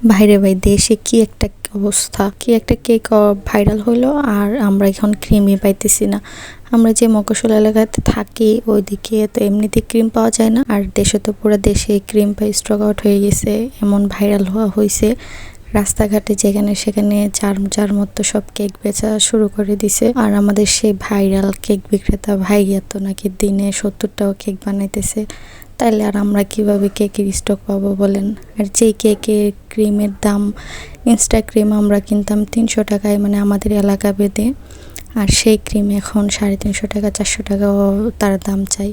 ভাইরে ভাই, দেশে কি একটা অবস্থা, কি একটা কেক ভাইরাল হলো আর আমরা এখন ক্রিমই পাইতেছি না। আমরা যে মফস্বল এলাকাতে থাকি ওইদিকে তো এমনিতে ক্রিম পাওয়া যায় না, আর দেশে তো পুরো দেশে ক্রিম পাই স্টক আউট হয়ে গেছে, এমন ভাইরাল হয়েছে। রাস্তাঘাটে যেখানে সেখানে যার যার মতো সব কেক বেচা শুরু করে দিছে। আর আমাদের সেই ভাইরাল কেক বিক্রেতা ভাইয়া তো নাকি দিনে 70টাও কেক বানাইতেছে। তাইলে আর আমরা কিভাবে কেকের স্টক পাবো বলেন? আর যেই কেকের ক্রিমের দাম, ইনস্টা ক্রিম আমরা কিনতাম 300 টাকায়, মানে আমাদের এলাকা ভেদে, আর সেই ক্রিম এখন 350 টাকা 400 টাকাও তার দাম চাই।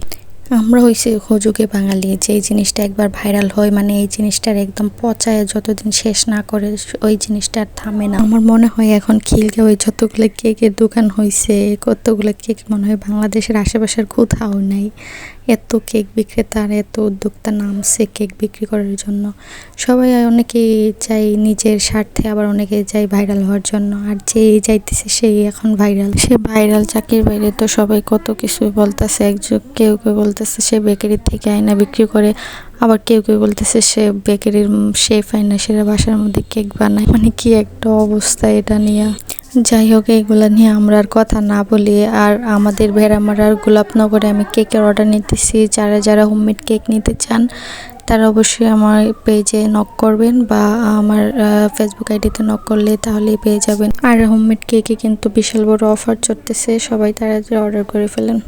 আমরা হইছি হুজুগে বাঙালি, যেই জিনিসটা একবার ভাইরাল হয় মানে এই জিনিসটার একদম পচায় যতদিন শেষ না করে ওই জিনিসটা আর থামে না। আমার মনে হয় এখন খিলগাঁওয়ে যতগুলো কেকের দোকান হয়েছে, কতগুলো কেক মনে হয় বাংলাদেশের আশেপাশের কোথাও নাই। এত কেক বিক্রেতা আর এত উদ্যোক্তা নামছে কেক বিক্রি করার জন্য। সবাই অনেকেই চাই নিজের স্বার্থে, আবার অনেকেই চাই ভাইরাল হওয়ার জন্য। আর যেই যাইতেছে সেই এখন ভাইরাল, সে ভাইরাল চাকরির বাইরে তো সবাই কত কিছুই বলতেছে। কেউ কেউ বলতেছে সে বেকারির থেকে আয়না বিক্রি করে, আবার কেউ কেউ বলতেছে সে বেকারির শেফ আয়না, সেরা বাসার মধ্যে কেক বানায়। মানে কি একটা অবস্থা এটা নিয়ে। যাই হোক, এইগুলা নিয়ে আমরা আর কথা না বলি। আর আমাদের ভেড়ামারার গোলাপনগরে আমি কেকের অর্ডার নিতেছি। যারা যারা হোমমেড কেক নিতে চান তারা অবশ্যই আমার পেজে নক করবেন, বা আমার ফেসবুক আইডিতে নক করলে তাহলেই পেয়ে যাবেন। আর হোমমেড কেকে কিন্তু বিশাল বড় অফার চলতেছে, সবাই তাড়াতাড়ি অর্ডার করে ফেলেন।